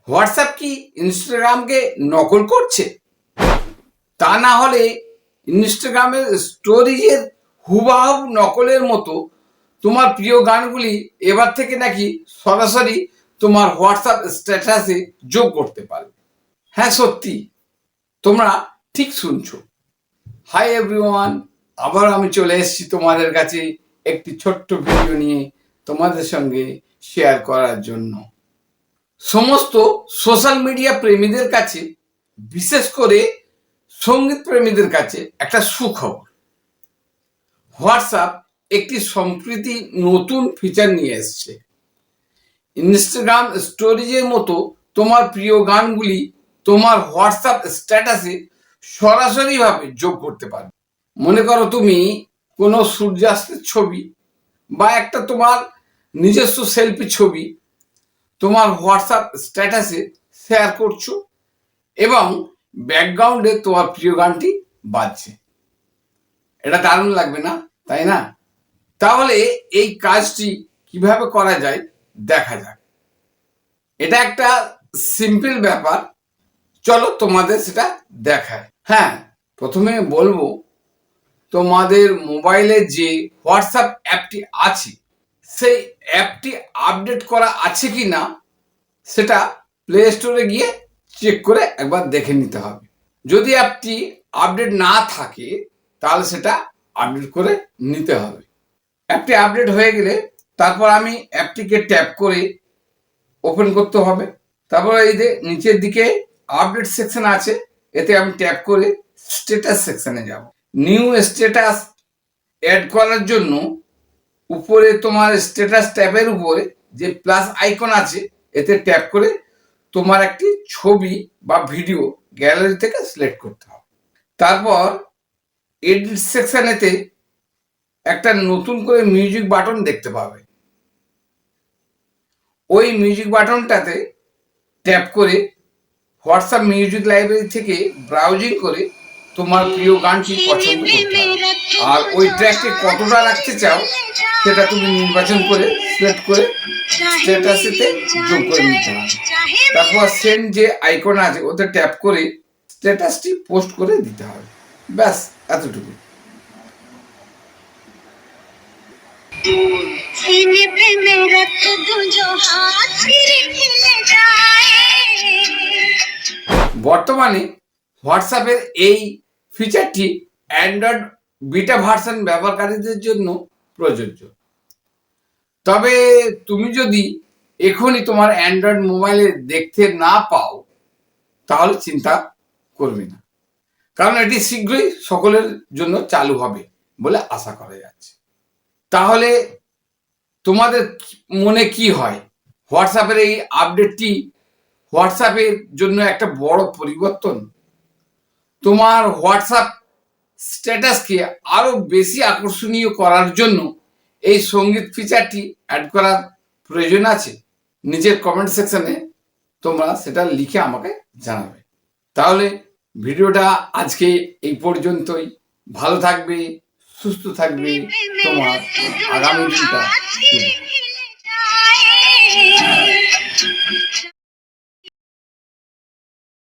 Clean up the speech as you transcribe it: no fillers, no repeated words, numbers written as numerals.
WhatsApp কি ইনস্টাগ্রামকে নকল করছে? তা না হলে ইনস্টাগ্রামের স্টোরিজের হুবহু নকলের মতো তোমার প্রিয় গানগুলি এবার থেকে নাকি সরাসরি তোমার হোয়াটসঅ্যাপ স্ট্যাটাসে যোগ করতে পারবে। হ্যাঁ, সত্যি, তোমরা ঠিক শুনছো। হাই এভরিওয়ান, আবার আমি চলে এসেছি তোমাদের কাছে একটি ছোট্ট ভিডিও নিয়ে তোমাদের সঙ্গে শেয়ার করার জন্য। সমস্ত সোশ্যাল মিডিয়া প্রেমীদের কাছে, বিশেষ করে সঙ্গীত প্রেমীদের কাছে একটা সুখবর। হোয়াটসঅ্যাপ একটি সম্প্রতি নতুন ফিচার নিয়ে এসছে। ইনস্টাগ্রাম স্টোরিজের মতো তোমার প্রিয় গানগুলি তোমার হোয়াটসঅ্যাপ স্ট্যাটাসে সরাসরিভাবে যোগ করতে পারবে। মনে করো তুমি কোনো সূর্যাস্তের ছবি বা একটা তোমার নিজস্ব সেলফি ছবি তোমার হোয়াটসঅ্যাপ স্ট্যাটাসে শেয়ার করছো এবং ব্যাকগ্রাউন্ডে তোমার প্রিয় গানটি বাজছে। এটা দারুণ লাগবে না, তাই না? তাহলে এই কাজটি কিভাবে করা যায় দেখা যাক। এটা একটা সিম্পল ব্যাপার, চলো তোমাদের সেটা দেখায়। হ্যাঁ, প্রথমে বলবো তোমাদের মোবাইলে যে হোয়াটসঅ্যাপ অ্যাপটি আছে সেই অ্যাপটি আপডেট করা আছে কি না সেটা প্লে স্টোরে গিয়ে চেক করে একবার দেখে নিতে হবে। যদি অ্যাপটি আপডেট না থাকে তাহলে সেটা আপডেট করে নিতে হবে। অ্যাপটি আপডেট হয়ে গেলে তারপর আমি অ্যাপটিকে ট্যাপ করে ওপেন করতে হবে। তারপর এই যে নিচের দিকে আপডেট সেকশন আছে, এতে আমি ট্যাপ করে স্ট্যাটাস সেকশনে যাব। নিউ স্ট্যাটাস অ্যাড করার জন্য উপরে তোমার স্ট্যাটাস ট্যাবের উপরে যে প্লাস আইকন আছে এতে ট্যাপ করে তোমার একটি ছবি বা ভিডিও গ্যালারি থেকে সিলেক্ট করতে হবে। তারপর এডিট সেকশনেতে একটা নতুন করে মিউজিক বাটন দেখতে পাবে। ওই মিউজিক বাটনটাতে ট্যাপ করে হোয়াটসঅ্যাপ মিউজিক লাইব্রেরি থেকে ব্রাউজিং করে তোমার প্রিয় গানটি পছন্দ করতে হবে। আর ওই ট্র্যাকটি কতটা রাখতে চাও সেটা তুমি নির্বাচন করে সিলেক্ট করে স্ট্যাটাসেতে যোগ করে নিতে হবে। তারপর সেন্ড যে আইকন আছে ওতে ট্যাপ করে স্ট্যাটাসটি পোস্ট করে দিতে হবে। ব্যাস, এতটুকু। বর্তমানে হোয়াটসঅ্যাপের এই ফিচারটি অ্যান্ড্রয়েড বিটা ভার্সন ব্যবহারকারীদের জন্য প্রযোজ্য। তবে তুমি যদি এখনই তোমার অ্যান্ড্রয়েড মোবাইলে দেখতে না পাও তাহলে চিন্তা করবে না, কারণ এটি শীঘ্রই সকলের জন্য চালু হবে বলে আশা করা যাচ্ছে। তাহলে তোমাদের মনে কি হয়, হোয়াটসঅ্যাপের এই আপডেটটি হোয়াটসঅ্যাপের জন্য একটা বড় পরিবর্তন? তোমার হোয়াটসঅ্যাপ স্ট্যাটাসকে আরো বেশি আকর্ষণীয় করার জন্য এই সঙ্গীত ফিচারটি অ্যাড করার প্রয়োজন আছে? নিচের কমেন্ট সেকশনে তোমরা সেটা লিখে আমাকে জানাবে। তাহলে ভিডিওটা আজকে এই পর্যন্তই। ভালো থাকবে, সুস্থ থাকবে, তোমার আগামী দিনটা শুভ।